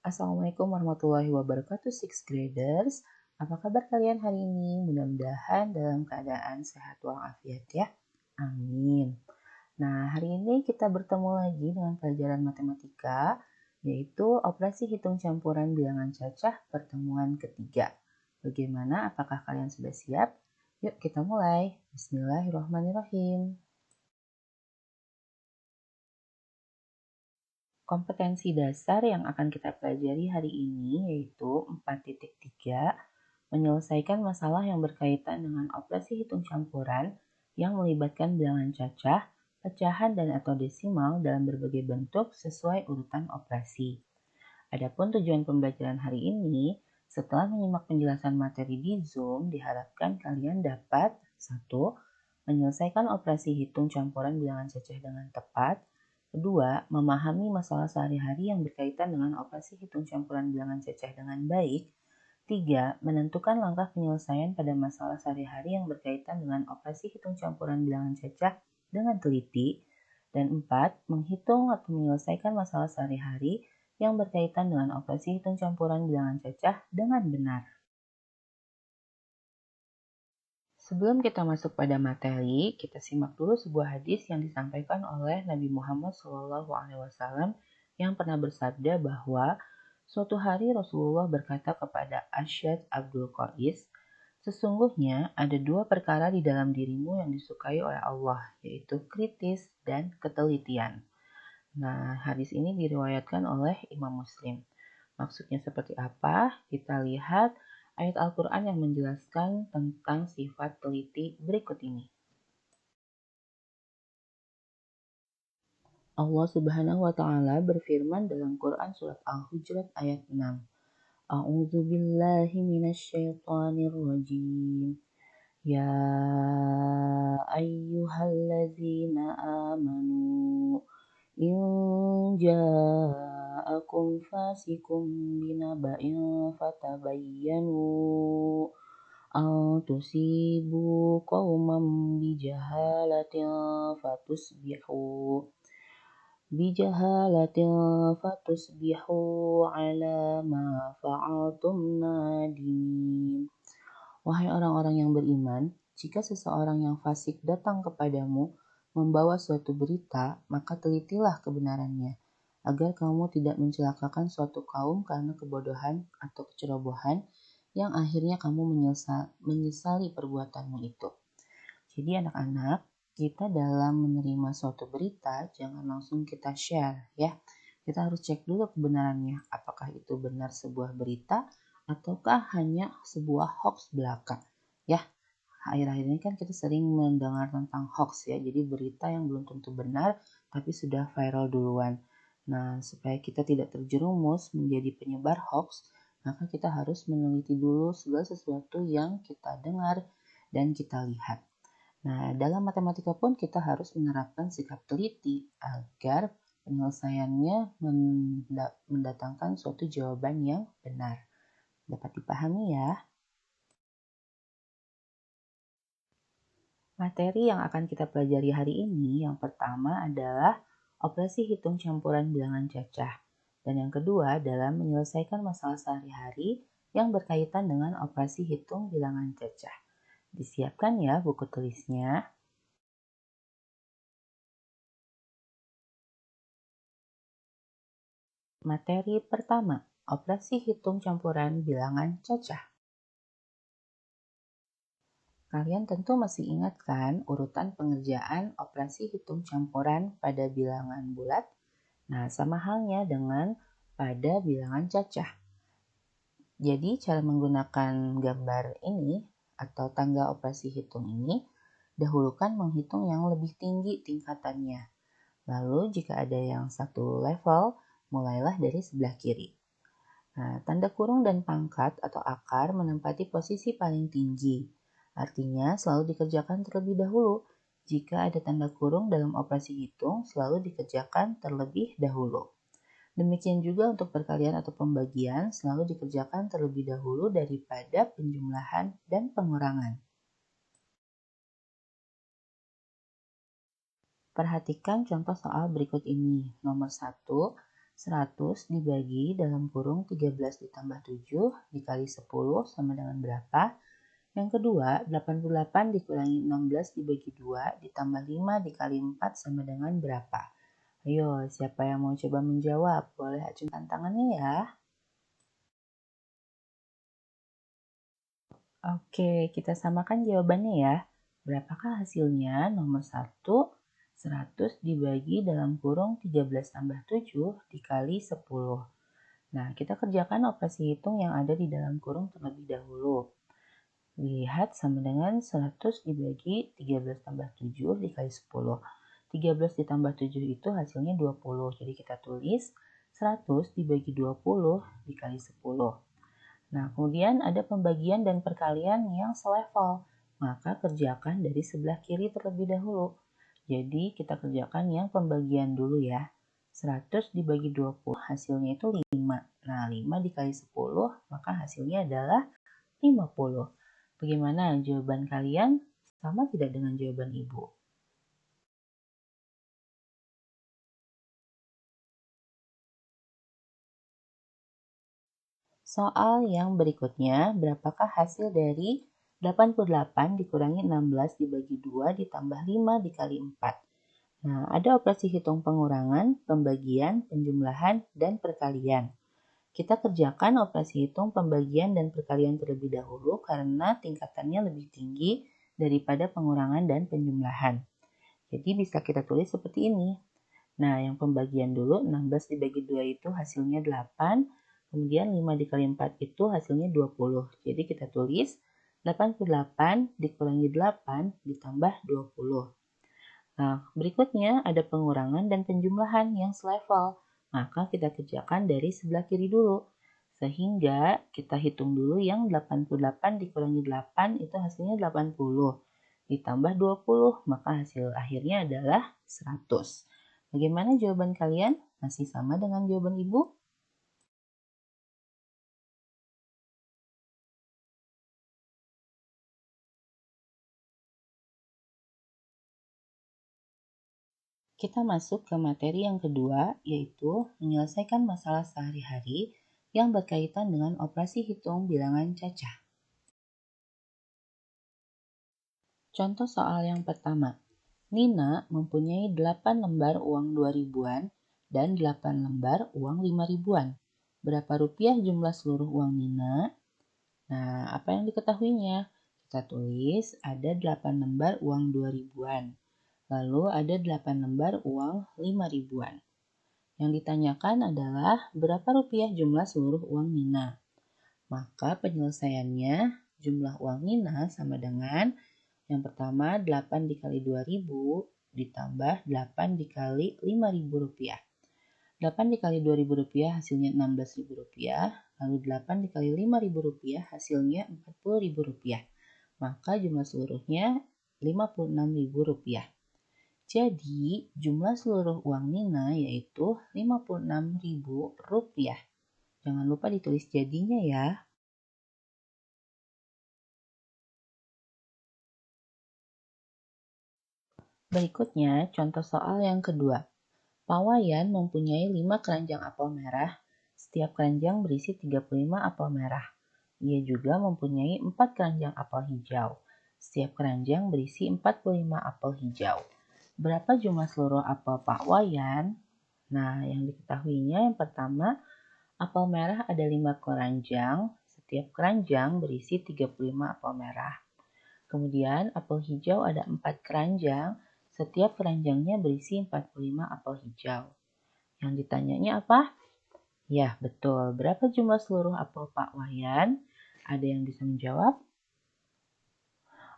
Assalamualaikum warahmatullahi wabarakatuh, sixth graders. Apa kabar kalian hari ini? Mudah-mudahan dalam keadaan sehat walafiat ya. Amin. Nah, hari ini kita bertemu lagi dengan pelajaran matematika, yaitu operasi hitung campuran bilangan cacah pertemuan ketiga. Bagaimana? Apakah kalian sudah siap? Yuk kita mulai. Bismillahirrahmanirrahim. Kompetensi dasar yang akan kita pelajari hari ini yaitu 4.3, menyelesaikan masalah yang berkaitan dengan operasi hitung campuran yang melibatkan bilangan cacah, pecahan dan atau desimal dalam berbagai bentuk sesuai urutan operasi. Adapun tujuan pembelajaran hari ini, setelah menyimak penjelasan materi di Zoom, diharapkan kalian dapat 1. Menyelesaikan operasi hitung campuran bilangan cacah dengan tepat. 2. Memahami masalah sehari-hari yang berkaitan dengan operasi hitung campuran bilangan cacah dengan baik. 3. Menentukan langkah penyelesaian pada masalah sehari-hari yang berkaitan dengan operasi hitung campuran bilangan cacah dengan teliti. Dan 4. Menghitung atau menyelesaikan masalah sehari-hari yang berkaitan dengan operasi hitung campuran bilangan cacah dengan benar. Sebelum kita masuk pada materi, kita simak dulu sebuah hadis yang disampaikan oleh Nabi Muhammad SAW yang pernah bersabda bahwa suatu hari Rasulullah berkata kepada Asyad Abdul Qais, sesungguhnya ada 2 perkara di dalam dirimu yang disukai oleh Allah, yaitu kritis dan ketelitian. Nah, hadis ini diriwayatkan oleh Imam Muslim. Maksudnya seperti apa? Kita lihat ayat Al-Quran yang menjelaskan tentang sifat teliti berikut ini. Allah Subhanahu wa taala berfirman dalam Quran surat Al-Hujurat ayat 6. A'udzu billahi minasyaitonir rajim. Ya ayyuhalladzina amanu in ja'akum fasikum binaba'in fatabayyanu an tusibu qauman fatusbihu ala ma fa'altum nadimin. Wahai orang-orang yang beriman, jika seseorang yang fasik datang kepadamu membawa suatu berita, maka telitilah kebenarannya, agar kamu tidak mencelakakan suatu kaum karena kebodohan atau kecerobohan yang akhirnya kamu menyesali perbuatanmu itu. Jadi anak-anak, kita dalam menerima suatu berita, jangan langsung kita share ya. Kita harus cek dulu kebenarannya, apakah itu benar sebuah berita ataukah hanya sebuah hoax belaka. Ya, akhir-akhir ini kan kita sering mendengar tentang hoax ya, jadi berita yang belum tentu benar tapi sudah viral duluan. Nah, supaya kita tidak terjerumus menjadi penyebar hoax, maka kita harus meneliti dulu segala sesuatu yang kita dengar dan kita lihat. Nah, dalam matematika pun kita harus menerapkan sikap teliti agar penyelesaiannya mendatangkan suatu jawaban yang benar. Dapat dipahami ya? Materi yang akan kita pelajari hari ini yang pertama adalah operasi hitung campuran bilangan cacah. Dan yang kedua adalah menyelesaikan masalah sehari-hari yang berkaitan dengan operasi hitung bilangan cacah. Disiapkan ya buku tulisnya. Materi pertama, operasi hitung campuran bilangan cacah. Kalian tentu masih ingat kan urutan pengerjaan operasi hitung campuran pada bilangan bulat? Nah, sama halnya dengan pada bilangan cacah. Jadi, cara menggunakan gambar ini atau tangga operasi hitung ini, dahulukan menghitung yang lebih tinggi tingkatannya. Lalu, jika ada yang satu level, mulailah dari sebelah kiri. Nah, tanda kurung dan pangkat atau akar menempati posisi paling tinggi. Artinya selalu dikerjakan terlebih dahulu. Jika ada tanda kurung dalam operasi hitung, selalu dikerjakan terlebih dahulu. Demikian juga untuk perkalian atau pembagian, selalu dikerjakan terlebih dahulu daripada penjumlahan dan pengurangan. Perhatikan contoh soal berikut ini. Nomor 1, 100 dibagi dalam kurung 13 ditambah 7 dikali 10 sama dengan berapa? Yang kedua, 88 dikurangi 16 dibagi 2 ditambah 5 dikali 4 sama dengan berapa? Ayo, siapa yang mau coba menjawab? Boleh acungkan tangannya ya. Oke, kita samakan jawabannya ya. Berapakah hasilnya? Nomor 1, 100 dibagi dalam kurung 13 tambah 7 dikali 10. Nah, kita kerjakan operasi hitung yang ada di dalam kurung terlebih dahulu. Lihat sama dengan 100 dibagi 13 tambah 7 dikali 10. 13 ditambah 7 itu hasilnya 20. Jadi kita tulis 100 dibagi 20 dikali 10. Nah, kemudian ada pembagian dan perkalian yang selevel. Maka kerjakan dari sebelah kiri terlebih dahulu. Jadi kita kerjakan yang pembagian dulu ya. 100 dibagi 20 hasilnya itu 5. Nah, 5 dikali 10 maka hasilnya adalah 50. Bagaimana jawaban kalian? Sama tidak dengan jawaban Ibu? Soal yang berikutnya, berapakah hasil dari 88 dikurangi 16 dibagi 2 ditambah 5 dikali 4? Nah, ada operasi hitung pengurangan, pembagian, penjumlahan, dan perkalian. Kita kerjakan operasi hitung pembagian dan perkalian terlebih dahulu karena tingkatannya lebih tinggi daripada pengurangan dan penjumlahan. Jadi bisa kita tulis seperti ini. Nah, yang pembagian dulu 16 dibagi 2 itu hasilnya 8, kemudian 5 dikali 4 itu hasilnya 20. Jadi kita tulis 88 dikurangi 8 ditambah 20. Nah, berikutnya ada pengurangan dan penjumlahan yang selevel. Maka kita kerjakan dari sebelah kiri dulu. Sehingga kita hitung dulu yang 88 dikurangi 8 itu hasilnya 80. Ditambah 20, maka hasil akhirnya adalah 100. Bagaimana jawaban kalian? Masih sama dengan jawaban Ibu? Kita masuk ke materi yang kedua, yaitu menyelesaikan masalah sehari-hari yang berkaitan dengan operasi hitung bilangan cacah. Contoh soal yang pertama. Nina mempunyai 8 lembar uang 2 ribuan dan 8 lembar uang 5 ribuan. Berapa rupiah jumlah seluruh uang Nina? Nah, apa yang diketahuinya? Kita tulis ada 8 lembar uang 2 ribuan. Lalu ada 8 lembar uang 5 ribuan. Yang ditanyakan adalah berapa rupiah jumlah seluruh uang Nina. Maka penyelesaiannya jumlah uang Nina sama dengan yang pertama 8 dikali 2000 ditambah 8 dikali 5000 rupiah. 8 dikali 2000 rupiah hasilnya 16.000 rupiah. Lalu 8 dikali 5000 rupiah hasilnya 40.000 rupiah. Maka jumlah seluruhnya 56.000 rupiah. Jadi jumlah seluruh uang Nina yaitu 56.000 rupiah. Jangan lupa ditulis jadinya ya. Berikutnya contoh soal yang kedua. Pak Wayan mempunyai 5 keranjang apel merah. Setiap keranjang berisi 35 apel merah. Ia juga mempunyai 4 keranjang apel hijau. Setiap keranjang berisi 45 apel hijau. Berapa jumlah seluruh apel Pak Wayan? Nah, yang diketahuinya yang pertama, apel merah ada 5 keranjang. Setiap keranjang berisi 35 apel merah. Kemudian apel hijau ada 4 keranjang. Setiap keranjangnya berisi 45 apel hijau. Yang ditanyanya apa? Ya, betul. Berapa jumlah seluruh apel Pak Wayan? Ada yang bisa menjawab?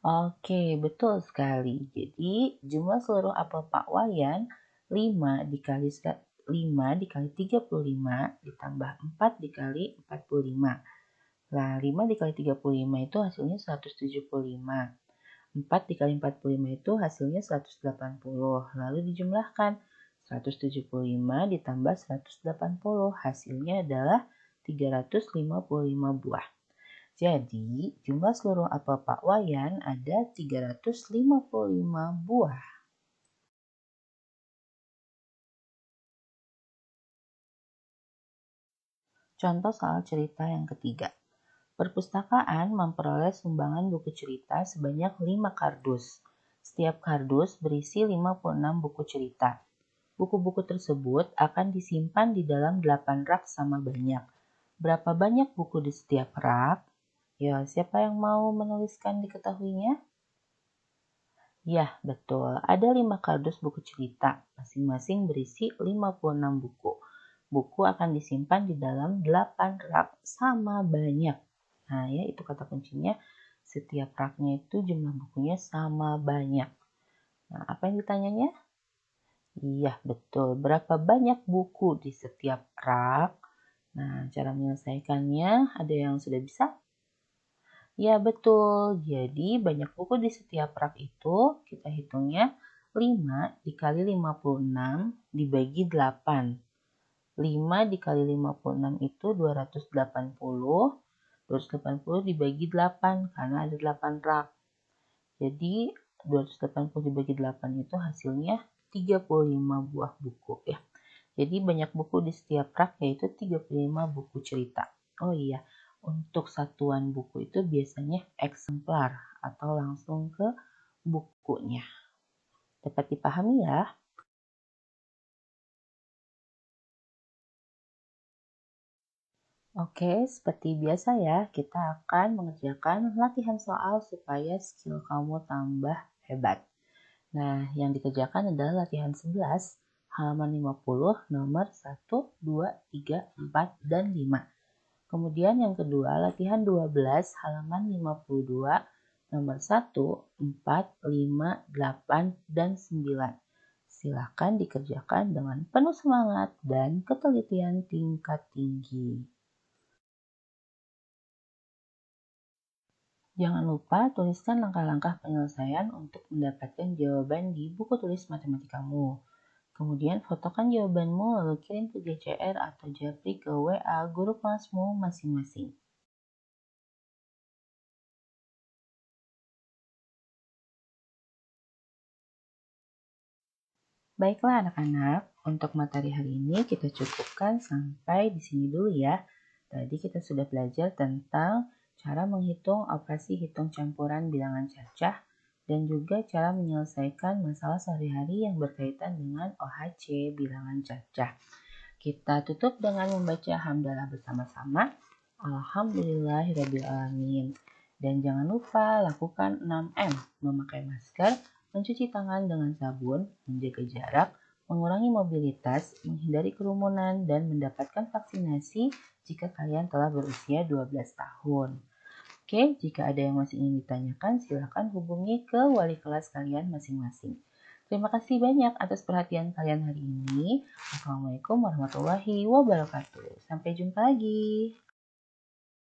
Oke, betul sekali. Jadi, jumlah seluruh apel Pak Wayan 5 dikali 5 dikali 35 ditambah 4 dikali 45. Nah, 5 dikali 35 itu hasilnya 175. 4 dikali 45 itu hasilnya 180. Lalu dijumlahkan. 175 ditambah 180. Hasilnya adalah 355 buah. Jadi, jumlah seluruh apel Pak Wayan ada 355 buah. Contoh soal cerita yang ketiga. Perpustakaan memperoleh sumbangan buku cerita sebanyak 5 kardus. Setiap kardus berisi 56 buku cerita. Buku-buku tersebut akan disimpan di dalam 8 rak sama banyak. Berapa banyak buku di setiap rak? Ya, siapa yang mau menuliskan diketahuinya? Ya, betul. Ada 5 kardus buku cerita. Masing-masing berisi 56 buku. Buku akan disimpan di dalam 8 rak sama banyak. Nah, ya itu kata kuncinya. Setiap raknya itu jumlah bukunya sama banyak. Nah, apa yang ditanyanya? Iya, betul. Berapa banyak buku di setiap rak? Nah, cara menyelesaikannya ada yang sudah bisa? Ya, betul. Jadi, banyak buku di setiap rak itu kita hitungnya 5 dikali 56 dibagi 8. 5 dikali 56 itu 280. 280 dibagi 8 karena ada 8 rak. Jadi 280 dibagi 8 itu hasilnya 35 buah buku ya. Jadi banyak buku di setiap rak yaitu 35 buku cerita. Oh iya, untuk satuan buku itu biasanya eksemplar atau langsung ke bukunya. Dapat dipahami ya? Oke, seperti biasa ya, kita akan mengerjakan latihan soal supaya skill kamu tambah hebat. Nah, yang dikerjakan adalah latihan 11, halaman 50, nomor 1, 2, 3, 4, dan 5. Kemudian yang kedua, latihan 12, halaman 52, nomor 1, 4, 5, 8, dan 9. Silakan dikerjakan dengan penuh semangat dan ketelitian tingkat tinggi. Jangan lupa tuliskan langkah-langkah penyelesaian untuk mendapatkan jawaban di buku tulis matematikamu. Kemudian fotokan jawabanmu lalu kirim ke GCR atau Japri ke WA guru kelasmu masing-masing. Baiklah anak-anak, untuk materi hari ini kita cukupkan sampai di sini dulu ya. Tadi kita sudah belajar tentang cara menghitung operasi hitung campuran bilangan cacah dan juga cara menyelesaikan masalah sehari-hari yang berkaitan dengan OHC bilangan cacah. Kita tutup dengan membaca hamdalah bersama-sama. Alhamdulillahirrabbilalamin. Dan jangan lupa lakukan 6M, memakai masker, mencuci tangan dengan sabun, menjaga jarak, mengurangi mobilitas, menghindari kerumunan, dan mendapatkan vaksinasi jika kalian telah berusia 12 tahun. Oke, jika ada yang masih ingin ditanyakan, silakan hubungi ke wali kelas kalian masing-masing. Terima kasih banyak atas perhatian kalian hari ini. Assalamualaikum warahmatullahi wabarakatuh. Sampai jumpa lagi.